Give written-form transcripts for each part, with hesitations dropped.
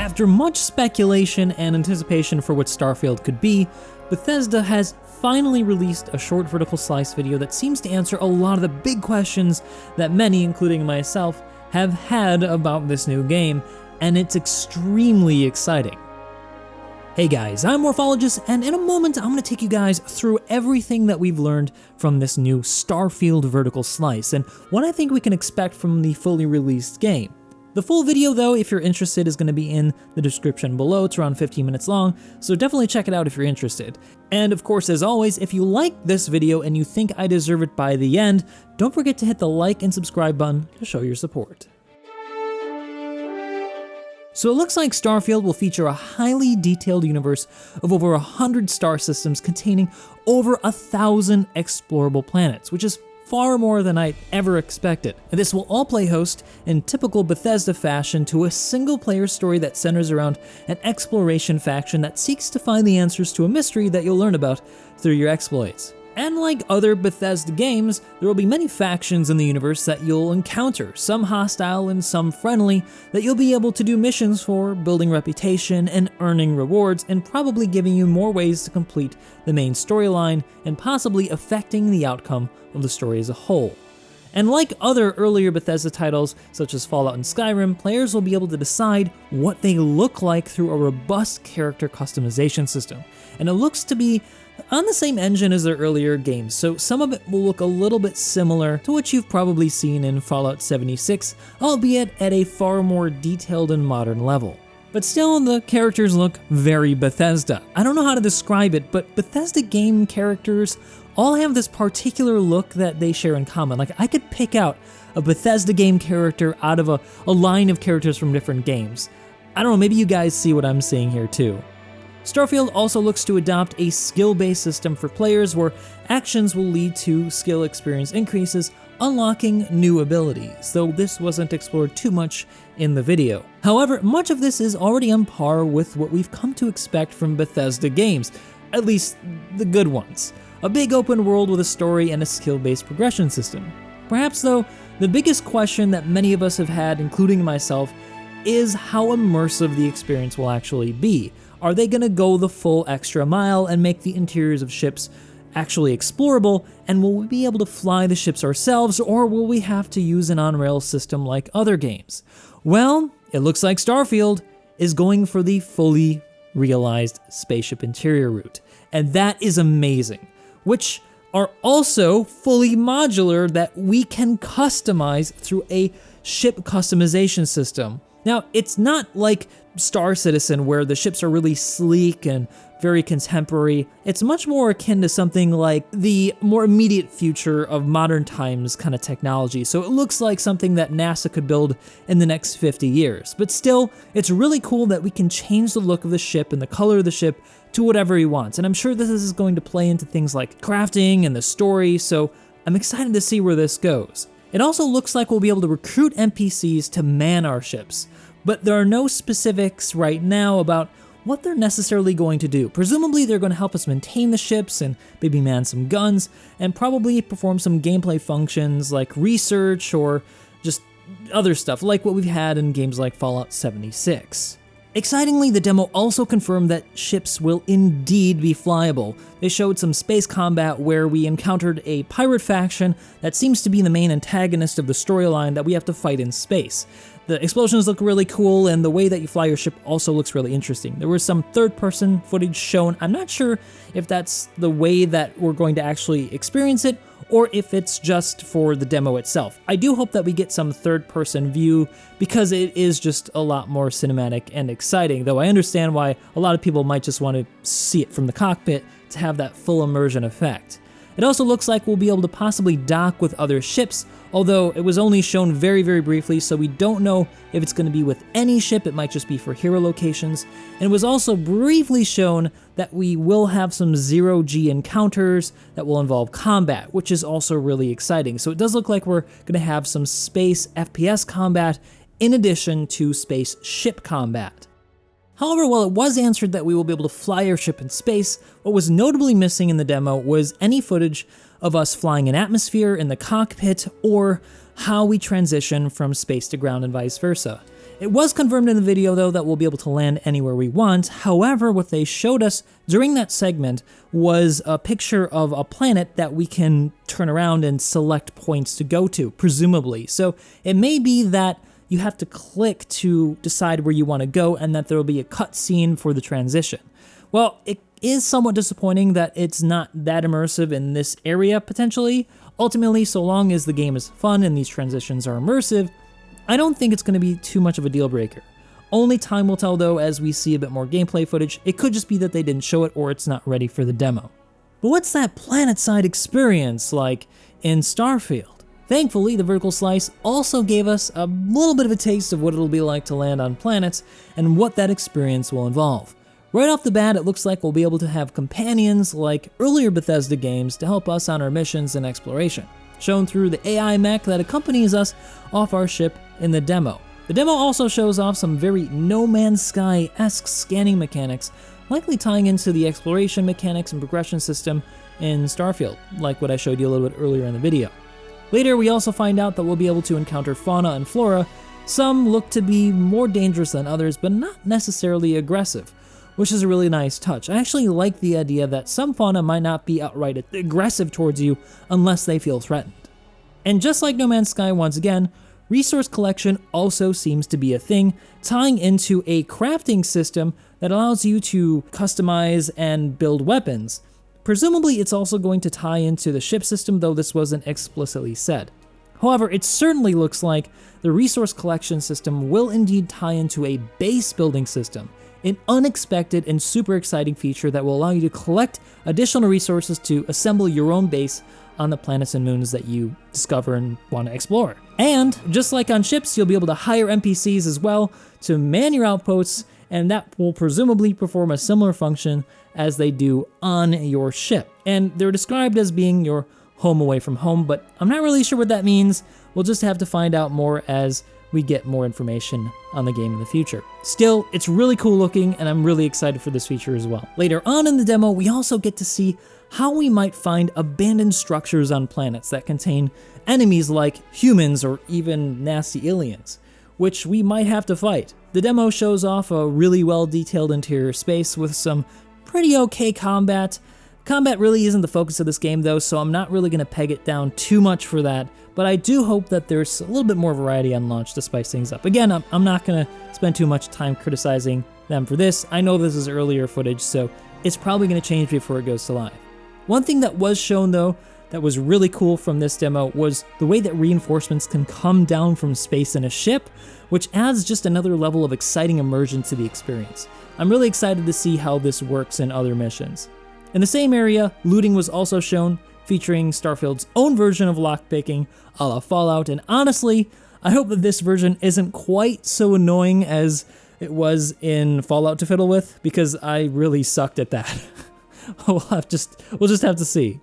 After much speculation and anticipation for what Starfield could be, Bethesda has finally released a short vertical slice video that seems to answer a lot of the big questions that many, including myself, have had about this new game, and it's extremely exciting. Hey guys, I'm Morphologist, and in a moment I'm going to take you guys through everything that we've learned from this new Starfield vertical slice, and what I think we can expect from the fully released game. The full video though, if you're interested, is going to be in the description below. It's around 15 minutes long, so definitely check it out if you're interested. And of course, as always, if you like this video and you think I deserve it by the end, don't forget to hit the like and subscribe button to show your support. So it looks like Starfield will feature a highly detailed universe of over 100 star systems containing over 1,000 explorable planets, which is far more than I ever expected. And this will all play host in typical Bethesda fashion to a single-player story that centers around an exploration faction that seeks to find the answers to a mystery that you'll learn about through your exploits. And like other Bethesda games, there will be many factions in the universe that you'll encounter, some hostile and some friendly, that you'll be able to do missions for, building reputation and earning rewards, and probably giving you more ways to complete the main storyline, and possibly affecting the outcome of the story as a whole. And like other earlier Bethesda titles, such as Fallout and Skyrim, players will be able to decide what they look like through a robust character customization system. And it looks to be on the same engine as their earlier games, so some of it will look a little bit similar to what you've probably seen in Fallout 76, albeit at a far more detailed and modern level. But still, the characters look very Bethesda. I don't know how to describe it, but Bethesda game characters all have this particular look that they share in common. Like, I could pick out a Bethesda game character out of a line of characters from different games. I don't know, maybe you guys see what I'm seeing here too. Starfield also looks to adopt a skill-based system for players where actions will lead to skill experience increases, unlocking new abilities, though this wasn't explored too much in the video. However, much of this is already on par with what we've come to expect from Bethesda games, at least the good ones. A big open world with a story and a skill-based progression system. Perhaps though, the biggest question that many of us have had, including myself, is how immersive the experience will actually be. Are they going to go the full extra mile and make the interiors of ships actually explorable, and will we be able to fly the ships ourselves, or will we have to use an on-rails system like other games? Well, it looks like Starfield is going for the fully realized spaceship interior route, and that is amazing, which are also fully modular that we can customize through a ship customization system. Now, it's not like Star Citizen where the ships are really sleek and very contemporary. It's much more akin to something like the more immediate future of modern times kind of technology. So it looks like something that NASA could build in the next 50 years. But still, it's really cool that we can change the look of the ship and the color of the ship to whatever we want. And I'm sure this is going to play into things like crafting and the story, so I'm excited to see where this goes. It also looks like we'll be able to recruit NPCs to man our ships, but there are no specifics right now about what they're necessarily going to do. Presumably they're going to help us maintain the ships and maybe man some guns, and probably perform some gameplay functions like research or just other stuff like what we've had in games like Fallout 76. Excitingly, the demo also confirmed that ships will indeed be flyable. They showed some space combat where we encountered a pirate faction that seems to be the main antagonist of the storyline that we have to fight in space. The explosions look really cool, and the way that you fly your ship also looks really interesting. There was some third-person footage shown. I'm not sure if that's the way that we're going to actually experience it, or if it's just for the demo itself. I do hope that we get some third-person view, because it is just a lot more cinematic and exciting, though I understand why a lot of people might just want to see it from the cockpit to have that full immersion effect. It also looks like we'll be able to possibly dock with other ships, although it was only shown very, very briefly, so we don't know if it's going to be with any ship. It might just be for hero locations. And it was also briefly shown that we will have some zero-G encounters that will involve combat, which is also really exciting. So it does look like we're going to have some space FPS combat in addition to space ship combat. However, while it was answered that we will be able to fly our ship in space, what was notably missing in the demo was any footage of us flying in atmosphere in the cockpit, or how we transition from space to ground and vice versa. It was confirmed in the video though that we'll be able to land anywhere we want. However, what they showed us during that segment was a picture of a planet that we can turn around and select points to go to, presumably. So it may be that you have to click to decide where you want to go and that there will be a cutscene for the transition. Well, it is somewhat disappointing that it's not that immersive in this area potentially. Ultimately, so long as the game is fun and these transitions are immersive, I don't think it's going to be too much of a deal breaker. Only time will tell though as we see a bit more gameplay footage. It could just be that they didn't show it or it's not ready for the demo. But what's that planet-side experience like in Starfield? Thankfully, the vertical slice also gave us a little bit of a taste of what it'll be like to land on planets and what that experience will involve. Right off the bat, it looks like we'll be able to have companions like earlier Bethesda games to help us on our missions and exploration, shown through the AI mech that accompanies us off our ship in the demo. The demo also shows off some very No Man's Sky-esque scanning mechanics, likely tying into the exploration mechanics and progression system in Starfield, like what I showed you a little bit earlier in the video. Later, we also find out that we'll be able to encounter fauna and flora. Some look to be more dangerous than others, but not necessarily aggressive, which is a really nice touch. I actually like the idea that some fauna might not be outright aggressive towards you unless they feel threatened. And just like No Man's Sky once again, resource collection also seems to be a thing, tying into a crafting system that allows you to customize and build weapons. Presumably it's also going to tie into the ship system, though this wasn't explicitly said. However, it certainly looks like the resource collection system will indeed tie into a base building system, an unexpected and super exciting feature that will allow you to collect additional resources to assemble your own base on the planets and moons that you discover and want to explore. And just like on ships, you'll be able to hire NPCs as well to man your outposts, and that will presumably perform a similar function as they do on your ship. And they're described as being your home away from home, but I'm not really sure what that means. We'll just have to find out more as we get more information on the game in the future. Still, it's really cool looking, and I'm really excited for this feature as well. Later on in the demo, we also get to see how we might find abandoned structures on planets that contain enemies like humans or even nasty aliens, which we might have to fight. The demo shows off a really well-detailed interior space with some pretty okay combat. Combat really isn't the focus of this game though, so I'm not really going to peg it down too much for that, but I do hope that there's a little bit more variety on launch to spice things up. Again, I'm not going to spend too much time criticizing them for this. I know this is earlier footage, so it's probably going to change before it goes to live. One thing that was shown though that was really cool from this demo was the way that reinforcements can come down from space in a ship, which adds just another level of exciting immersion to the experience. I'm really excited to see how this works in other missions. In the same area, looting was also shown, featuring Starfield's own version of lockpicking a la Fallout, and honestly, I hope that this version isn't quite so annoying as it was in Fallout to fiddle with, because I really sucked at that. We'll just have to see.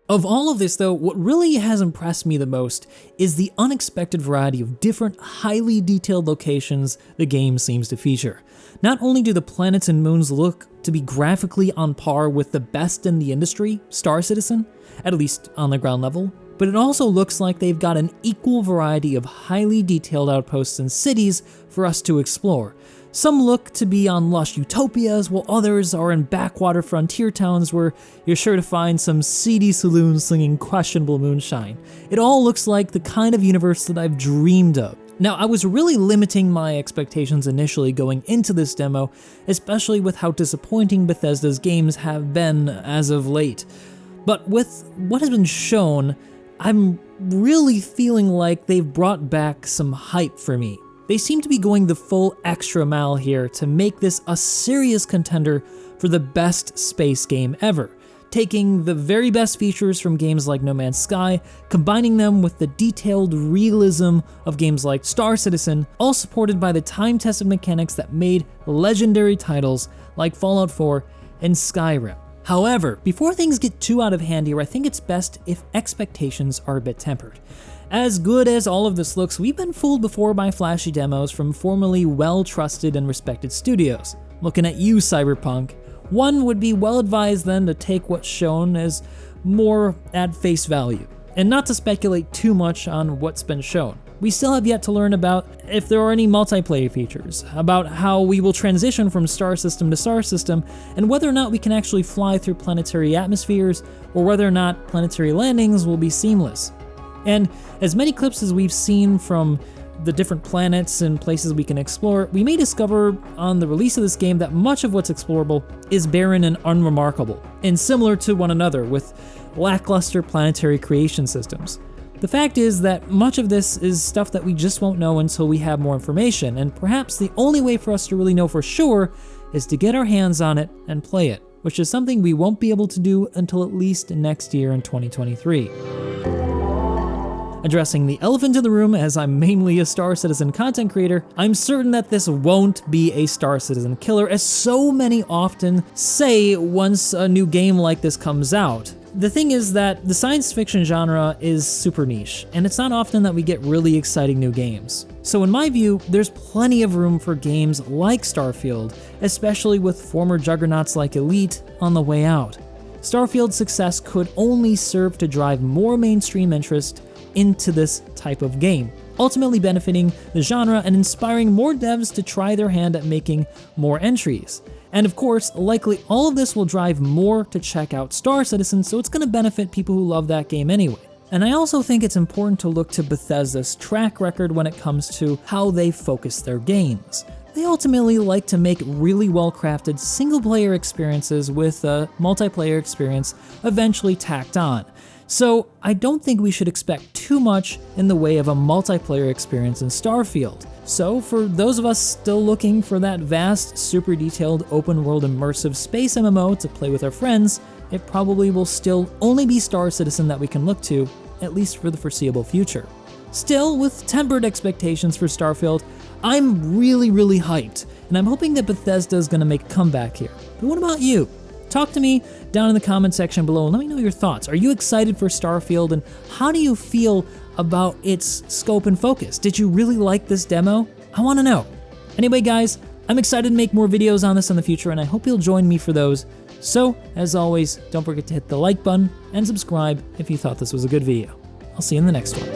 Of all of this though, what really has impressed me the most is the unexpected variety of different, highly detailed locations the game seems to feature. Not only do the planets and moons look to be graphically on par with the best in the industry, Star Citizen, at least on the ground level, but it also looks like they've got an equal variety of highly detailed outposts and cities for us to explore. Some look to be on lush utopias, while others are in backwater frontier towns where you're sure to find some seedy saloons slinging questionable moonshine. It all looks like the kind of universe that I've dreamed of. Now, I was really limiting my expectations initially going into this demo, especially with how disappointing Bethesda's games have been as of late. But with what has been shown, I'm really feeling like they've brought back some hype for me. They seem to be going the full extra mile here to make this a serious contender for the best space game ever, taking the very best features from games like No Man's Sky, combining them with the detailed realism of games like Star Citizen, all supported by the time-tested mechanics that made legendary titles like Fallout 4 and Skyrim. However, before things get too out of hand here, I think it's best if expectations are a bit tempered. As good as all of this looks, we've been fooled before by flashy demos from formerly well-trusted and respected studios. Looking at you, Cyberpunk, one would be well advised then to take what's shown as more at face value, and not to speculate too much on what's been shown. We still have yet to learn about if there are any multiplayer features, about how we will transition from star system to star system, and whether or not we can actually fly through planetary atmospheres, or whether or not planetary landings will be seamless. And as many clips as we've seen from the different planets and places we can explore, we may discover on the release of this game that much of what's explorable is barren and unremarkable, and similar to one another with lackluster planetary creation systems. The fact is that much of this is stuff that we just won't know until we have more information, and perhaps the only way for us to really know for sure is to get our hands on it and play it, which is something we won't be able to do until at least next year in 2023. Addressing the elephant in the room, as I'm mainly a Star Citizen content creator, I'm certain that this won't be a Star Citizen killer, as so many often say once a new game like this comes out. The thing is that the science fiction genre is super niche, and it's not often that we get really exciting new games. So in my view, there's plenty of room for games like Starfield, especially with former juggernauts like Elite on the way out. Starfield's success could only serve to drive more mainstream interest into this type of game, ultimately benefiting the genre and inspiring more devs to try their hand at making more entries. And of course, likely all of this will drive more to check out Star Citizen, so it's going to benefit people who love that game anyway. And I also think it's important to look to Bethesda's track record when it comes to how they focus their games. They ultimately like to make really well-crafted single-player experiences with a multiplayer experience eventually tacked on. So I don't think we should expect too much in the way of a multiplayer experience in Starfield. So for those of us still looking for that vast, super detailed, open-world immersive space MMO to play with our friends, it probably will still only be Star Citizen that we can look to, at least for the foreseeable future. Still, with tempered expectations for Starfield, I'm really hyped, and I'm hoping that Bethesda is going to make a comeback here. But what about you? Talk to me down in the comment section below and let me know your thoughts. Are you excited for Starfield, and how do you feel about its scope and focus? Did you really like this demo? I want to know. Anyway guys, I'm excited to make more videos on this in the future, and I hope you'll join me for those. So, as always, don't forget to hit the like button and subscribe if you thought this was a good video. I'll see you in the next one.